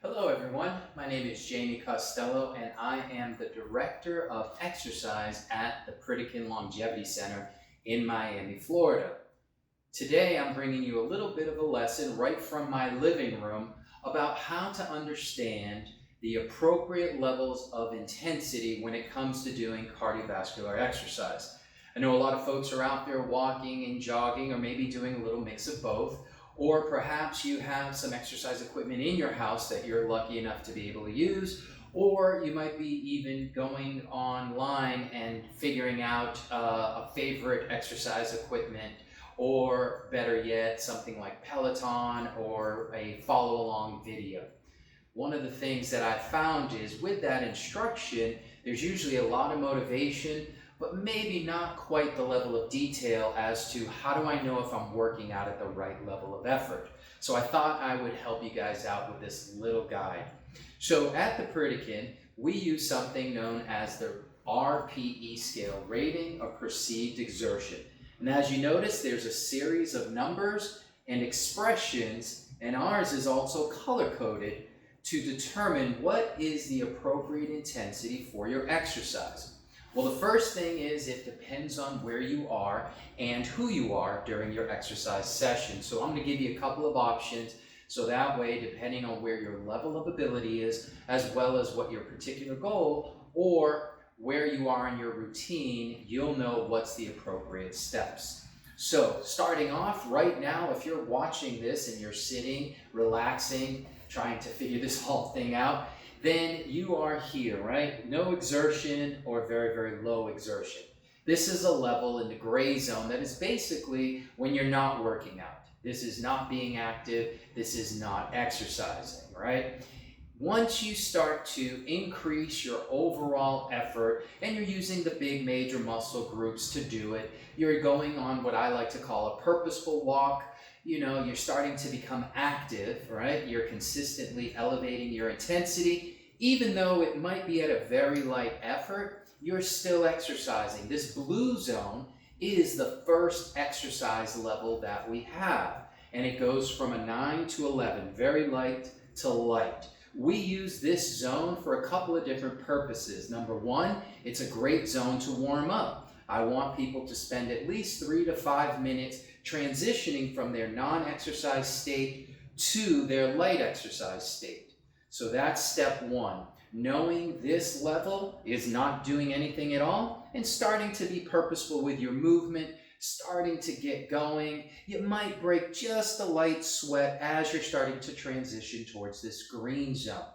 Hello everyone, my name is Jamie Costello and I am the Director of Exercise at the Pritikin Longevity Center in Miami, Florida. Today I'm bringing you a little bit of a lesson right from my living room about how to understand the appropriate levels of intensity when it comes to doing cardiovascular exercise. I know a lot of folks are out there walking and jogging or maybe doing a little mix of both. Or perhaps you have some exercise equipment in your house that you're lucky enough to be able to use, or you might be even going online and figuring out a favorite exercise equipment, or better yet, something like Peloton or a follow along video. One of the things that I found is with that instruction, there's usually a lot of motivation, but maybe not quite the level of detail as to how do I know if I'm working out at the right level of effort. So I thought I would help you guys out with this little guide. So at the Pritikin, we use something known as the RPE scale, rating of perceived exertion. And as you notice, there's a series of numbers and expressions, and ours is also color-coded to determine what is the appropriate intensity for your exercise. Well, the first thing is it depends on where you are and who you are during your exercise session. So I'm going to give you a couple of options so that way, depending on where your level of ability is, as well as what your particular goal or where you are in your routine, you'll know what's the appropriate steps. So starting off right now, if you're watching this and you're sitting, relaxing, trying to figure this whole thing out, then you are here, right? No exertion or very, very low exertion. This is a level in the gray zone that is basically when you're not working out. This is not being active. This is not exercising, right? Once you start to increase your overall effort and you're using the big major muscle groups to do it, you're going on what I like to call a purposeful walk. You're starting to become active, right? You're consistently elevating your intensity. Even though it might be at a very light effort, you're still exercising. This blue zone is the first exercise level that we have. And it goes from a 9 to 11, very light to light. We use this zone for a couple of different purposes. Number one, it's a great zone to warm up. I want people to spend at least 3 to 5 minutes transitioning from their non-exercise state to their light exercise state. So that's step one. Knowing this level is not doing anything at all and starting to be purposeful with your movement, starting to get going. You might break just a light sweat as you're starting to transition towards this green zone.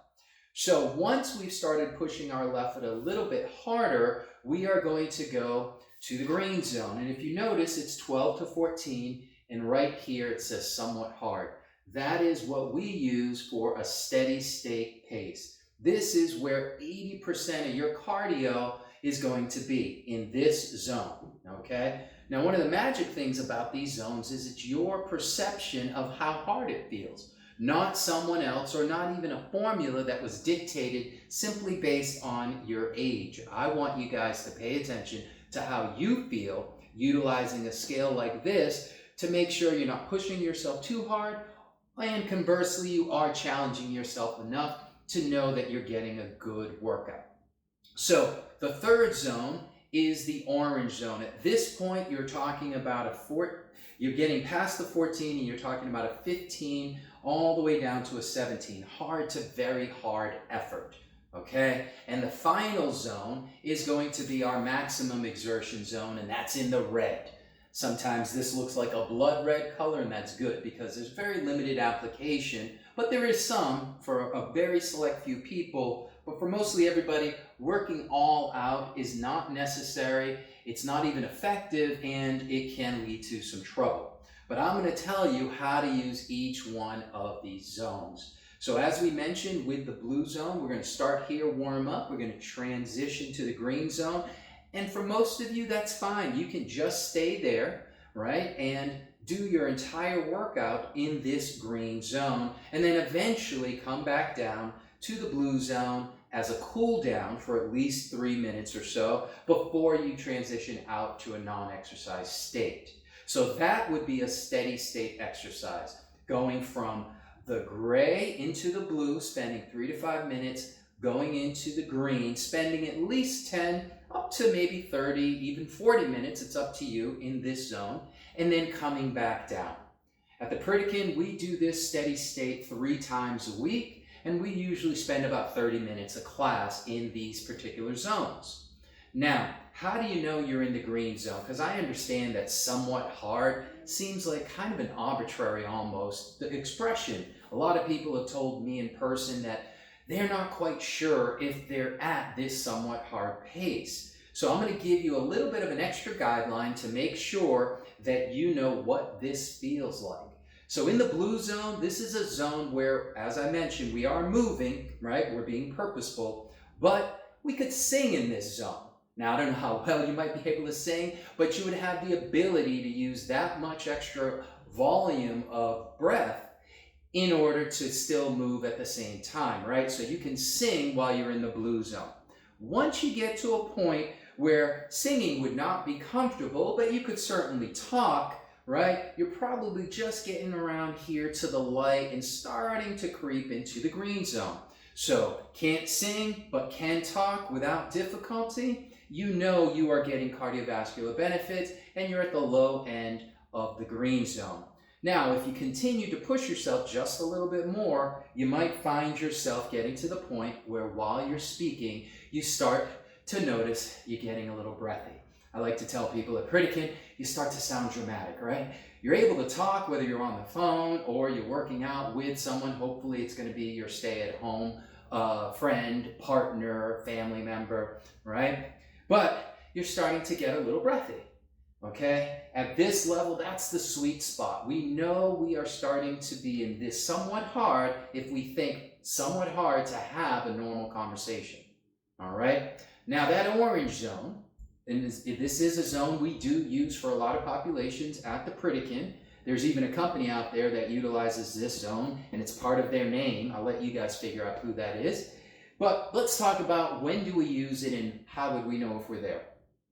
So once we've started pushing our left foot a little bit harder, we are going to go to the green zone. And if you notice, it's 12 to 14, and right here it says somewhat hard. That is what we use for a steady state pace. This is where 80% of your cardio is going to be, in this zone, okay? Now, one of the magic things about these zones is it's your perception of how hard it feels, not someone else or not even a formula that was dictated simply based on your age. I want you guys to pay attention to how you feel utilizing a scale like this to make sure you're not pushing yourself too hard, and conversely, you are challenging yourself enough to know that you're getting a good workout. So the third zone is the orange zone. At this point, you're talking about you're getting past the 14 and you're talking about a 15 all the way down to a 17. Hard to very hard effort. Okay, and the final zone is going to be our maximum exertion zone, and that's in the red. Sometimes this looks like a blood red color, and that's good because there's very limited application, but there is some for a very select few people. But for mostly everybody, working all out is not necessary, it's not even effective, and it can lead to some trouble. But I'm going to tell you how to use each one of these zones. So as we mentioned with the blue zone, we're going to start here, warm up. We're going to transition to the green zone. And for most of you, that's fine. You can just stay there, right? And do your entire workout in this green zone. And then eventually come back down to the blue zone as a cool down for at least 3 minutes or so before you transition out to a non-exercise state. So that would be a steady state exercise, going from the gray into the blue, spending 3 to 5 minutes, going into the green, spending at least 10 up to maybe 30, even 40 minutes, it's up to you, in this zone, and then coming back down. At the Pritikin, we do this steady state 3 times a week, and we usually spend about 30 minutes a class in these particular zones. Now, how do you know you're in the green zone? Because I understand that somewhat hard seems like kind of an arbitrary almost expression. A lot of people have told me in person that they're not quite sure if they're at this somewhat hard pace. So I'm going to give you a little bit of an extra guideline to make sure that you know what this feels like. So in the blue zone, this is a zone where, as I mentioned, we are moving, right? We're being purposeful, but we could sing in this zone. Now, I don't know how well you might be able to sing, but you would have the ability to use that much extra volume of breath in order to still move at the same time, right? So you can sing while you're in the blue zone. Once you get to a point where singing would not be comfortable, but you could certainly talk, right? You're probably just getting around here to the light and starting to creep into the green zone. So can't sing, but can talk without difficulty. You know you are getting cardiovascular benefits and you're at the low end of the green zone. Now, if you continue to push yourself just a little bit more, you might find yourself getting to the point where while you're speaking, you start to notice you're getting a little breathy. I like to tell people at Pritikin, you start to sound dramatic, right? You're able to talk whether you're on the phone or you're working out with someone. Hopefully it's going to be your stay-at-home friend, partner, family member, right? But you're starting to get a little breathy, okay? At this level, that's the sweet spot. We know we are starting to be in this somewhat hard if we think somewhat hard to have a normal conversation, all right? Now that orange zone, and this is a zone we do use for a lot of populations at the Pritikin. There's even a company out there that utilizes this zone, and it's part of their name. I'll let you guys figure out who that is. But let's talk about when do we use it and how would we know if we're there.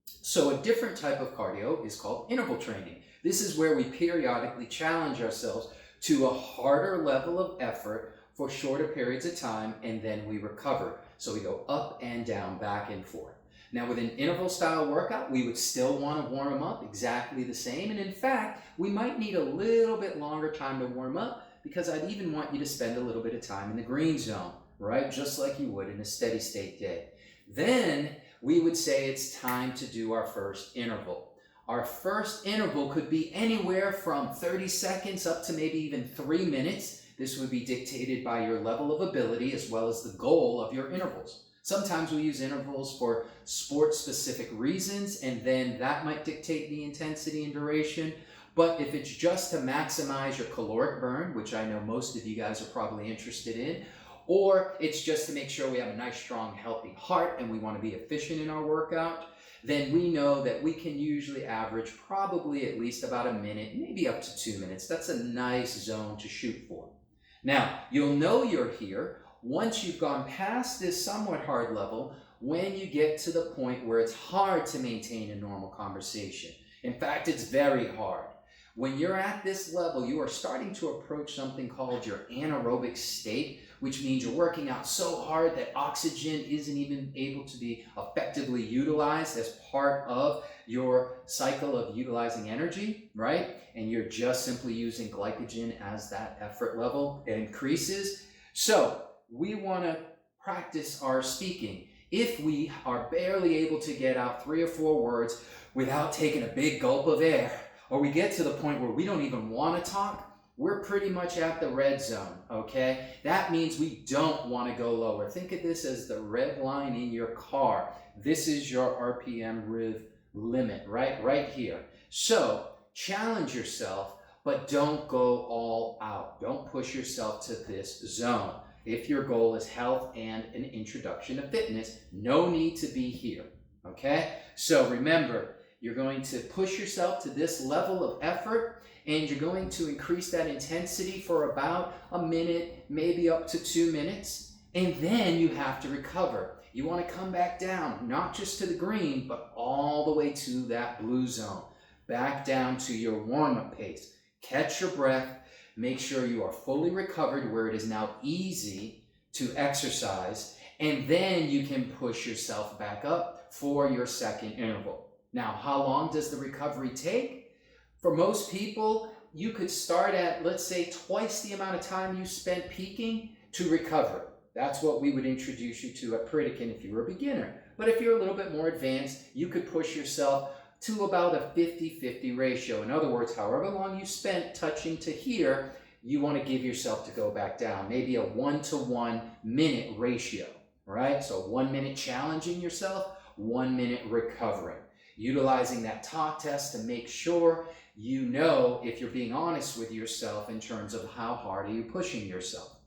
So a different type of cardio is called interval training. This is where we periodically challenge ourselves to a harder level of effort for shorter periods of time, and then we recover. So we go up and down, back and forth. Now with an interval style workout, we would still want to warm up exactly the same. And in fact, we might need a little bit longer time to warm up because I'd even want you to spend a little bit of time in the green zone, right? Just like you would in a steady state day. Then we would say it's time to do our first interval. Our first interval could be anywhere from 30 seconds up to maybe even 3 minutes. This would be dictated by your level of ability as well as the goal of your intervals. Sometimes we use intervals for sport-specific reasons, and then that might dictate the intensity and duration. But if it's just to maximize your caloric burn, which I know most of you guys are probably interested in, or it's just to make sure we have a nice, strong, healthy heart and we want to be efficient in our workout, then we know that we can usually average probably at least about a minute, maybe up to 2 minutes. That's a nice zone to shoot for. Now, you'll know you're here once you've gone past this somewhat hard level, when you get to the point where it's hard to maintain a normal conversation. In fact, it's very hard. When you're at this level, you are starting to approach something called your anaerobic state, which means you're working out so hard that oxygen isn't even able to be effectively utilized as part of your cycle of utilizing energy, right? And you're just simply using glycogen as that effort level increases. So we want to practice our speaking. If we are barely able to get out 3 or 4 words without taking a big gulp of air, or we get to the point where we don't even want to talk, we're pretty much at the red zone, okay? That means we don't want to go lower. Think of this as the red line in your car. This is your RPM rev limit, right here. So challenge yourself, but don't go all out. Don't push yourself to this zone. If your goal is health and an introduction to fitness, no need to be here, okay? So remember, you're going to push yourself to this level of effort, and you're going to increase that intensity for about a minute, maybe up to 2 minutes, and then you have to recover. You want to come back down, not just to the green, but all the way to that blue zone, back down to your warm-up pace. Catch your breath. Make sure you are fully recovered where it is now easy to exercise, and then you can push yourself back up for your second interval. Now, how long does the recovery take? For most people, you could start at, let's say, twice the amount of time you spent peaking to recover. That's what we would introduce you to at Pritikin if you were a beginner. But if you're a little bit more advanced, you could push yourself to about a 50-50 ratio. In other words, however long you spent touching to here, you want to give yourself to go back down. Maybe a 1-to-1 minute ratio, right? So 1 minute challenging yourself, 1 minute recovering. Utilizing that talk test to make sure you know if you're being honest with yourself in terms of how hard are you pushing yourself.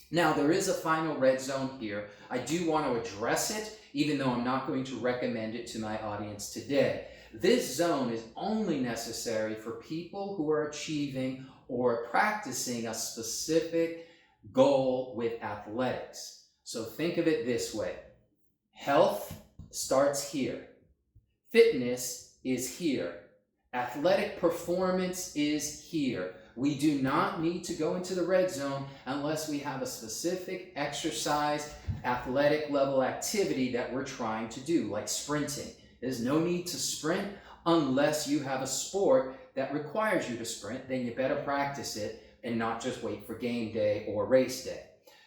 Now, there is a final red zone here. I do want to address it, even though I'm not going to recommend it to my audience today. This zone is only necessary for people who are achieving or practicing a specific goal with athletics. So think of it this way. Health starts here. Fitness is here. Athletic performance is here. We do not need to go into the red zone unless we have a specific exercise, athletic level activity that we're trying to do, like sprinting. There's no need to sprint unless you have a sport that requires you to sprint. Then you better practice it and not just wait for game day or race day.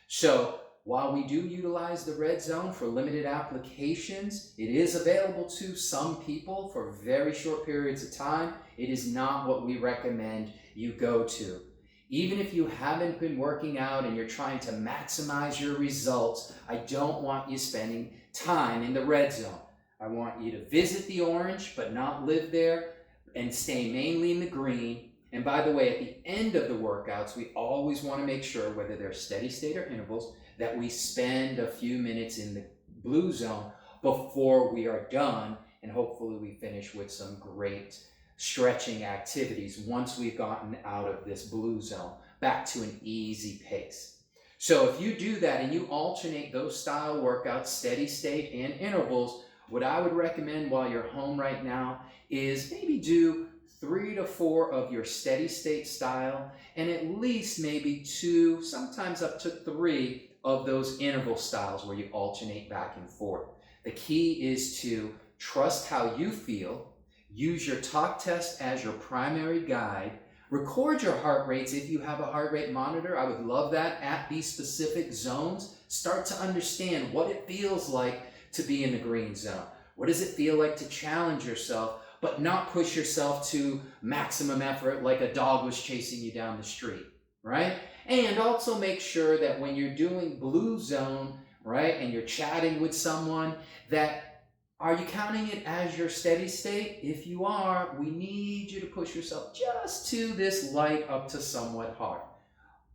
So while we do utilize the red zone for limited applications, it is available to some people for very short periods of time. It is not what we recommend you go to. Even if you haven't been working out and you're trying to maximize your results, I don't want you spending time in the red zone. I want you to visit the orange, but not live there, and stay mainly in the green. And by the way, at the end of the workouts, we always want to make sure, whether they're steady state or intervals, that we spend a few minutes in the blue zone before we are done, and hopefully we finish with some great stretching activities once we've gotten out of this blue zone back to an easy pace. So if you do that and you alternate those style workouts, steady state and intervals, what I would recommend while you're home right now is maybe do 3 to 4 of your steady state style and at least maybe 2, sometimes up to 3 of those interval styles where you alternate back and forth. The key is to trust how you feel, use your talk test as your primary guide, record your heart rates if you have a heart rate monitor. I would love that at these specific zones. Start to understand what it feels like to be in the green zone. What does it feel like to challenge yourself, but not push yourself to maximum effort like a dog was chasing you down the street, right? And also make sure that when you're doing blue zone, right, and you're chatting with someone, that are you counting it as your steady state? If you are, we need you to push yourself just to this light up to somewhat hard.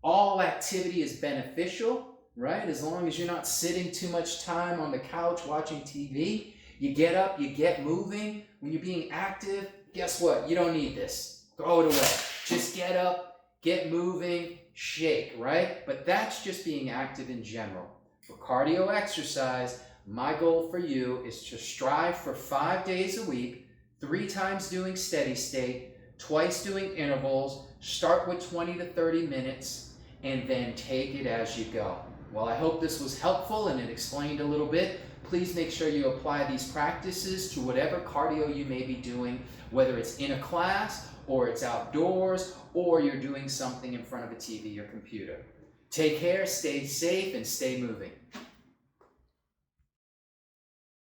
All activity is beneficial, right? As long as you're not sitting too much time on the couch watching TV. You get up, you get moving. When you're being active, guess what? You don't need this. Throw it away. Just get up, get moving, shake, right? But that's just being active in general. For cardio exercise, my goal for you is to strive for 5 days a week, 3 times doing steady state, twice doing intervals, start with 20 to 30 minutes, and then take it as you go. Well, I hope this was helpful and it explained a little bit. Please make sure you apply these practices to whatever cardio you may be doing, whether it's in a class or it's outdoors or you're doing something in front of a TV or computer. Take care, stay safe, and stay moving.